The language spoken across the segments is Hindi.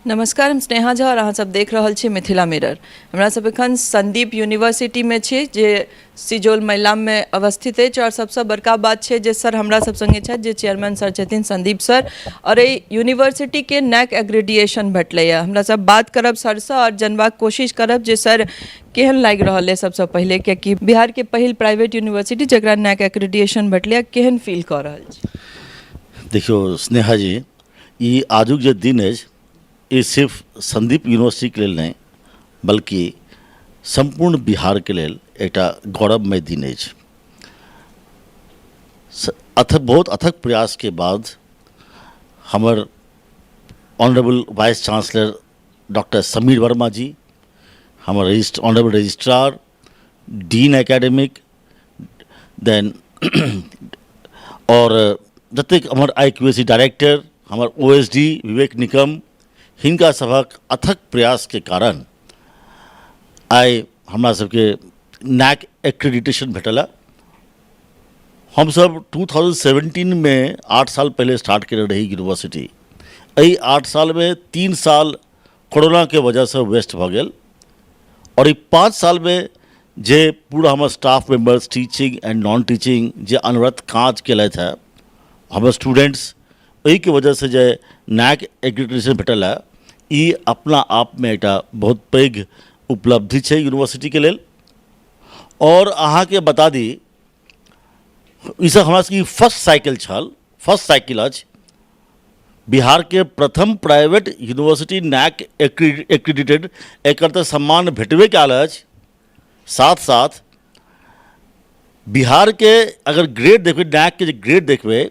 नमस्कार, हम स्नेहा झा और अहाँ सब देख रहल छी मिथिला मिरर। हमरा सब एखन संदीप यूनिवर्सिटी में छी जे सिजौल मैलाम में अवस्थित अछि और सबसे बड़का बात छै जे सर हमरा सब संगे छथि जे चेयरमैन सर छथिन संदीप सर और एहि यूनिवर्सिटी के नैक एक्रेडिटेशन भेटलैए। हमरा सब बात करब सर से और जानबाक कोशिश करब जे सर केहन लागि रहल है सबसे पहले, कियाकि बिहार के पहिल प्राइवेट यूनिवर्सिटी जकरा नैक एक्रेडिटेशन भेटलैए, केहन फील कर रहल छी? देखियो स्नेहा जी, ई आजुक जे दिन अछि ये सिर्फ संदीप यूनिवर्सिटी के लेल नहीं बल्कि संपूर्ण बिहार के लेल एक गौरवमय दिन अछि। बहुत अथक प्रयास के बाद हमर honourable vice chancellor doctor Sameer Varma ji, हमर honourable registrar, dean academic, then और जतेक हमर IQAC डायरेक्टर, हमर OSD विवेक निकम, हिनका सभक अथक प्रयास के कारण आइ हमरा सबके नैक एक्रेडिटेशन भेटल। हम सब 2017 में 8 साल पहले स्टार्ट करे रही यूनिवर्सिटी। एहि 8 साल में 3 साल कोरोना के वजह से वेस्ट भ गेल और 5 साल में जे पूरा हमर staff members teaching and non teaching जे अनवरत काज केलथि है, हमर स्टूडेंट्स एहि के वजह से जे नैक एक्रेडिटेशन भेटल है, ई अपना आप में एक बहुत पैघ उपलब्धि है यूनिवर्सिटी के लेल। और अहाँ के बता दी, ई सब हमरा सबके फर्स्ट साइकिल अछि। बिहार के प्रथम प्राइवेट यूनिवर्सिटी नैक एक्रेडिटेड एकर तऽ सम्मान भेटबे कयल अछि। साथ साथ बिहार के अगर ग्रेड देखबे, नैक के ग्रेड देखबे,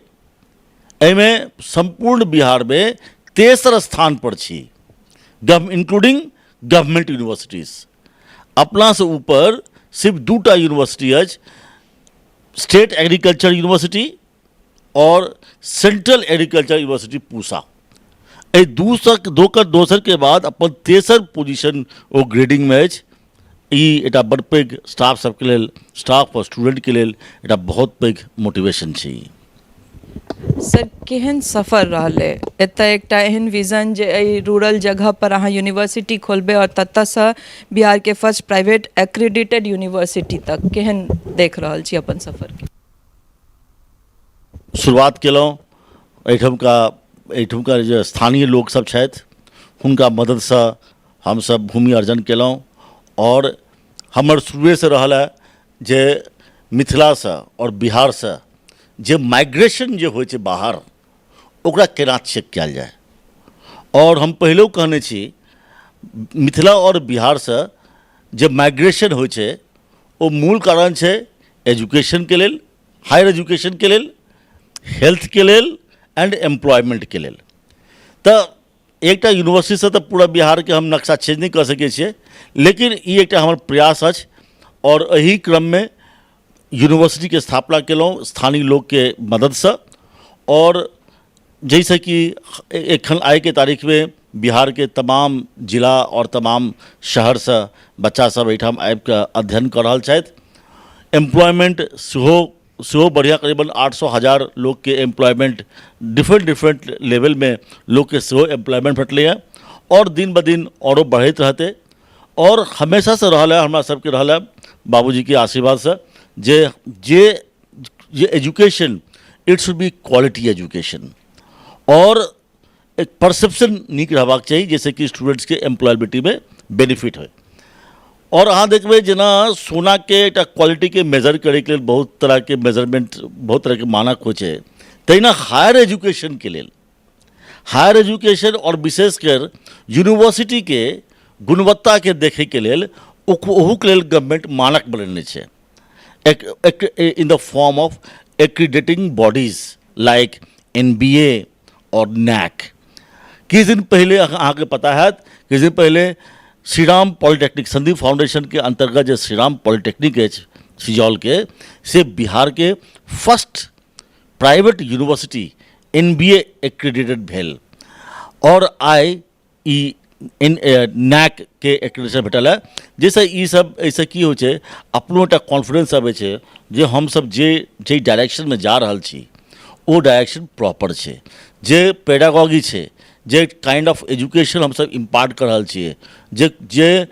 एहिमे संपूर्ण बिहार में तेसर स्थान पर छी, इंक्लूडिंग गवर्नमेंट यूनिवर्सिटीज। अपना से ऊपर सिर्फ 2टा यूनिवर्सिटी अछि, स्टेट एग्रीकल्चर यूनिवर्सिटी और सेंट्रल एग्रीकल्चर यूनिवर्सिटी पूसा। एहि दोसर के बाद अपन तेसर पोजीशन ओ ग्रेडिंग में अछि। ई एक बड़ पैघ स्टाफ सबके लेल, स्टाफ और स्टूडेंट के लेल एक बहुत पैघ मोटिवेशन छै। सर केहन सफर रहले एतऽ एकटा एहन विजन जे एहि रूरल जगह पर अहाँ यूनिवर्सिटी खोलबे और ततऽ से बिहार के फर्स्ट प्राइवेट एक्रेडिटेड यूनिवर्सिटी तक, केहन देख रहल छी अपन सफर के? शुरुआत केलहुँ एहिठुमका जे स्थानीय लोक सब छथि हुनका मदद से हम सब भूमि अर्जन केलहुँ और हमर शुरुए से रहल है जे मिथिला से और बिहार से जे माइग्रेशन जे होइ छै बाहर, ओकरा केना चेक कयल जाए। और हम पहले कहने छी, मिथिला और बिहार से जे माइग्रेशन होइ छै ओ मूल कारण छै एजुकेशन के लेल, हायर एजुकेशन के लेल, हेल्थ के लेल एंड एम्प्लॉयमेंट के लेल। तऽ एकटा यूनिवर्सिटी से तऽ पूरा बिहार के हम नक्शा चेंज नहीं कर सकै छियै, लेकिन ई एकटा हमर प्रयास अछि और एही क्रम में यूनिवर्सिटी के स्थापना केलहुँ स्थानीय लोग के मदद से। और जैसे कि एखन आइ के तारीख में बिहार के तमाम जिला और तमाम शहर से बच्चा सब एहिठाम आबि कऽ अध्ययन कर रहल छथि। एम्प्लॉयमेंट सेहो बढ़िया, करीबन 800,000 लोग के एम्प्लॉयमेंट डिफरेंट लेवल में लोग के सेहो एम्प्लॉयमेंट भेटलै है और दिन ब दिन औरो बढ़ैत रहते। और हमेशा से रहल है हमरा सबके रहल है बाबूजी के आशीर्वाद से जे education it should be quality education और एक परसेप्शन नीक रहबाक चाहिए, जैसे कि स्टूडेंट्स के एम्प्लॉयबिलिटी में बेनिफिट हो। और अहाँ देखबे जेना सोना के एक क्वालिटी के मेजर करे के लेल बहुत तरह के मेजरमेंट, बहुत तरह के मानक होइ छै, तहिना हायर एजुकेशन के लेल, हायर एजुकेशन और विशेषकर यूनिवर्सिटी के गुणवत्ता के देखे के लेल ओहू के लेल गवर्नमेंट मानक बनेने छै in the form of accrediting bodies like NBA और NAC। किस दिन पहले अहाँ के पता है, किस दिन पहले श्री राम पॉलिटेक्निक, संदीप फाउंडेशन के अंतर्गत जो श्री राम पॉलिटेक्निक है सिजौल के, से बिहार के first private university NBA accredited भेल। और आई नैक के एक्रेडिटेशन भेटल है, जैसे ई सब ऐसे की होइ छै, अपनो एक कॉन्फिडेंस आबै छै जे हम सब जे डायरेक्शन में जा रहल छी ओ डायरेक्शन प्रॉपर छै, जे पेडागॉगी छै, जे काइंड ऑफ एजुकेशन हम सब इम्पार्ट कर रहल छिए, जे जे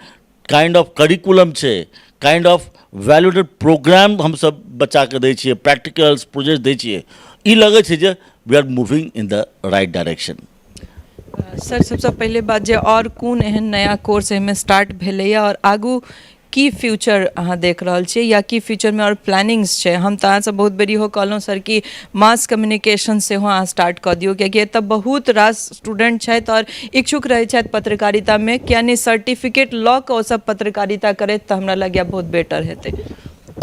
काइंड ऑफ करिकुलम छै, काइंड ऑफ वैल्यूएटेड प्रोग्राम हम सब बच्चा के दै छिए, प्रैक्टिकल्स प्रोजेक्ट दै छिए, ई लगे छै जे we are moving in the right direction. Sir सबसे पहले बात जे और कोन एहन नया कोर्स एहिमे स्टार्ट भेलैया और आगू की फ्यूचर अहाँ देख रहल छियै या की फ्यूचर में और प्लानिंग्स छै? हम तऽ अहाँसँ बहुत बेर इहो कहलहुँ सर कि मास कम्युनिकेशन सेहो अहाँ स्टार्ट कऽ दियौ, कियाकि एतऽ बहुत रास स्टूडेंट छथि और इच्छुक रहै छथि पत्रकारितामे, यानी सर्टिफिकेट लऽ कऽ ओ सब पत्रकारिता करैत तऽ हमरा लगैए बहुत बेटर हेतै।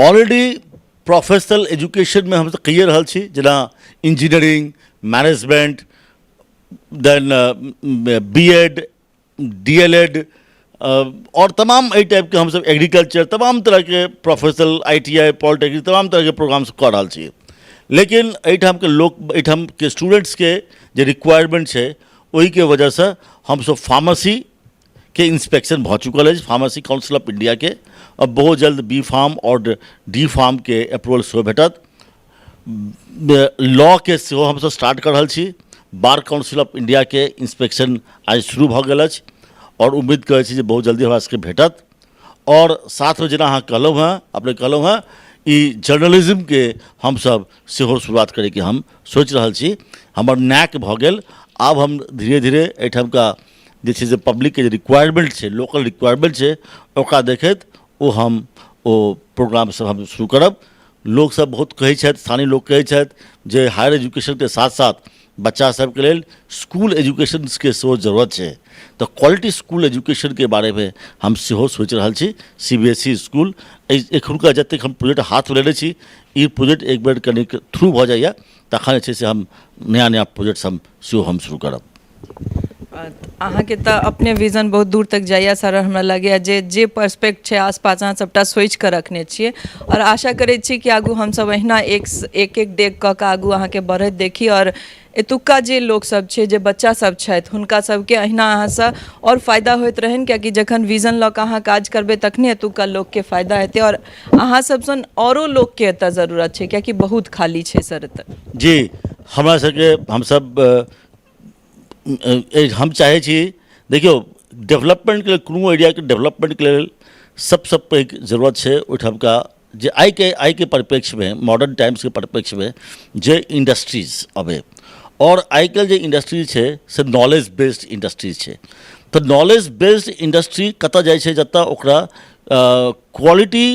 ऑलरेडी प्रोफेशनल एजुकेशन में हम सब कहिए रहल छी, जेना engineering, management, then BEd, DElEd और तमाम एहि टाइप के हम सब एग्रीकल्चर, तमाम तरह के प्रोफेशनल आईटीआई, पॉलिटेक्निक, तमाम तरह के प्रोग्राम कऽ रहल छी। लेकिन एहिठाम के लोग, एहिठाम के स्टूडेंट्स के जे रिक्वायरमेंट छै, ओहि के वजह से हम सब फार्मेसी के इंस्पेक्शन भऽ चुकल अछि, फार्मेसी काउंसिल ऑफ इंडिया के, और बहुत जल्द बी फार्म और डी फार्म के अप्रूवल सेहो भेटत। लॉ के सेहो हम सब स्टार्ट कर रहल छी, बार काउंसिल ऑफ इंडिया के इंस्पेक्शन आज शुरू भऽ गेल अछि और उम्मीद करै छी जे बहुत जल्दी हमरा सबके भेटत। और साथ में जेना अहाँ कहलहुँ हैं, अपने कहलहुँ हैं, ई जर्नलिज्म के हम सब सेहो शुरुआत करे के हम सोच रहल छी। हमर नैक भऽ गेल, आब हम धीरे धीरे एहिठाम का जे छै से पब्लिक के जे रिक्वायरमेंट छै, लोकल रिक्वायरमेंट छै, ओकरा देखैत हम प्रोग्राम सब हम शुरू करब। लोग सब बहुत कहै छथि, स्थानीय लोग कहै छथि जे हायर एजुकेशन के साथ साथ बच्चा सबके लेल स्कूल एजुकेशन के सेहो जरूरत छै, तो क्वालिटी स्कूल एजुकेशन के बारे में हम सेहो सोचि रहल छी। सीबीएसई स्कूल एखुनका जतेक हम प्रोजेक्ट हाथ में लेने छी, ई प्रोजेक्ट एक बेर कनि थ्रू भऽ जाइए तखन जे छै से हम नया नया प्रोजेक्ट हम सेहो हम शुरू करब। अहाँके तऽ अपने विजन बहुत दूर तक जाइए सर, हमरा लगैए जे पर्सपेक्ट छै आसपास अहाँ सबटा सोचि कऽ रखने छियै, और आशा करैत छी कि आगू हमसब अहिना एक डेग कऽ कऽ आगू अहाँके बढ़ैत देखी, और एतुक्का जे लोक सब छै, जे बच्चा सब छथि, हुनका सबके अहिना अहाँसँ और फायदा होइत रहनि, कियाकि जखन विजन लऽ कऽ अहाँ काज करबै तखने एतुक्का लोकके फायदा हेतै, और अहाँ सबसँ औरो लोकके एतऽ जरूरत छै, कियाकि बहुत खाली छै सर एतऽ। जी, हमरा सबके हम सब हम चाहै छी, देखियौ डेवलपमेंट के लेल, कोनो एरिया के डेवलपमेंट के लेल सबसँ पैघ जरूरत छै ओहिठाम का जे आइ के परिप्रेक्ष्य में, मॉडर्न टाइम्स के परिप्रेक्ष्य में जे इंडस्ट्रीज अबै, और आइ काल्हि जे इंडस्ट्री छै से नॉलेज बेस्ड इंडस्ट्रीज छै। तऽ नॉलेज बेस्ड इंडस्ट्री कतऽ जाइ छै, जतऽ ओकरा quality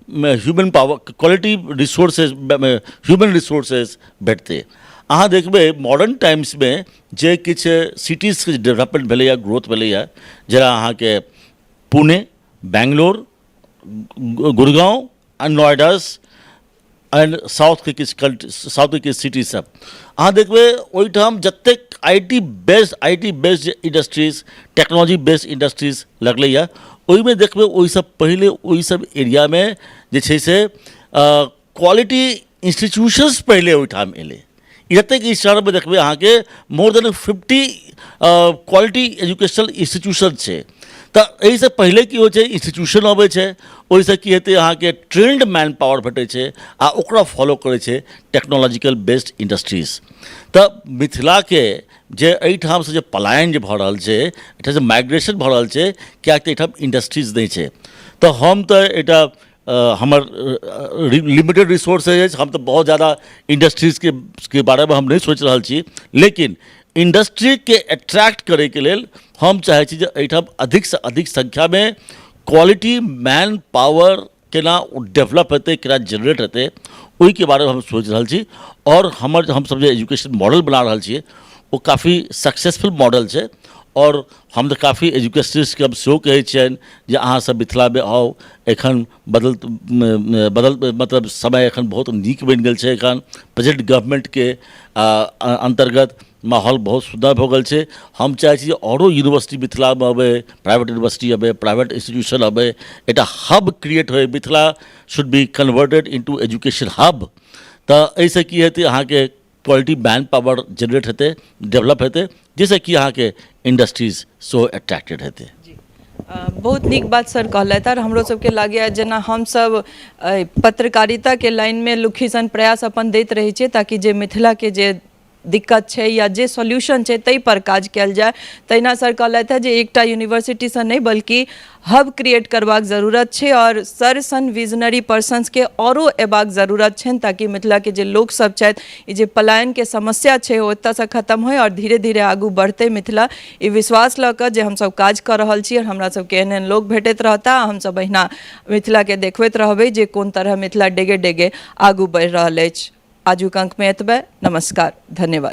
human power, quality resources, human resources भेटतै। अहाँ देखबै मॉडर्न टाइम्स में जे किछु सिटीज के डेवलपमेंट भेलैए, ग्रोथ भेलैए, जेना अहाँके पुणे, बेंगलोर, गुड़गांव एंड नोएडास एंड साउथ के किछु सिटी सब, अहाँ देखबै ओहिठाम जतेक IT based industries, technology based industries लगलैए, ओहिमे देखबै ओहिसँ पहिले ओहि सब एरिया में जे छै से क्वालिटी इंस्टीट्यूशंस पहिले ओहिठाम एलै। जतेक ई शहर में देखबै अहाँके more than 50 quality educational institution छै। तऽ एहिसँ पहिले की होइ छै, इंस्टीट्यूशन अबै छै, ओहिसँ की हेतै, अहाँके ट्रेंड मैन पावर भेटै छै आ ओकरा फॉलो करै छै टेक्नोलॉजिकल बेस्ड इंडस्ट्रीज। तऽ मिथिलाके जे एहिठामसँ जे पलायन जे भऽ रहल छै, एहिठामसँ माइग्रेशन भऽ रहल छै, किएक तऽ एहिठाम इंडस्ट्रीज नहि छै। तऽ हम तऽ एटा हमर लिमिटेड रिसोर्सेज अछि, हम तऽ बहुत ज़्यादा इंडस्ट्रीजके बारेमे हम नहीं सोचि रहल छी, लेकिन इंडस्ट्री के अट्रैक्ट करे के लेल हम चाहै छी जे एहिठाम अधिक से अधिक संख्या में क्वालिटी मैन पावर केना डेवलप हेतै, केना जनरेट हेतै, ओहिके बारेमे हम सोचि रहल छी। और हम सब जे एजुकेशन मॉडल बना रहल छियै वो काफ़ी सक्सेसफुल मॉडल छै, और हम तऽ काफ़ी एजुकेशनिस्टके हम सेहो कहै छियनि जे अहाँ सब मिथिलामे आउ, एखन बदल मतलब समय एखन बहुत नीक बनि गेल छै, एखन प्रेजेंट गवर्नमेंटके अंतर्गत माहौल बहुत सुंदर भऽ गेल छै। हम चाहै छी जे औरो यूनिवर्सिटी मिथिलामे अबै, प्राइवेट यूनिवर्सिटी अबै, प्राइवेट इंस्टीट्यूशन अबै, एकटा हब क्रिएट होय, Mithila should be converted into education hub. तऽ एहिसँ की हेतै, अहाँके क्वालिटी मैन पावर जनरेट हेतै, डेवलप हेतै, जाहिसँ कि अहाँके इंडस्ट्रीज सो अट्रैक्टेड हेतै। बहुत नीक बात सर कहलथि, और हमरो सबके लागैए जेना हमसब पत्रकारिता के लाइन में लुखी सन प्रयास अपन दैत रहै छियै, ताकि जे मिथिला के जे दिक्कत छै या जे सॉल्यूशन छै ताहि पर काज कयल जाय। तहिना सर कहलथि है जे एकटा यूनिवर्सिटी से नहीं बल्कि हब क्रिएट करबाक जरूरत छै और सर सन विजनरी पर्सन्स के औरो एबाक जरूरत छनि ताकि मिथिला के जे लोक सब छथि ई जे पलायन के समस्या छै ओ एतऽ से खत्म होय और धीरे धीरे आगू बढ़ते मिथिला। ई विश्वास लऽ कऽ जे हमसब काज कऽ रहल छी और हमरा सबके एहन एहन लोक भेटैत रहता हमसब अहिना मिथिला के देखबैत रहबै जे कोन तरह मिथिला डेगे डेगे आगू बढ़ि रहल अछि। आजुक अंक में एतबे। नमस्कार, धन्यवाद।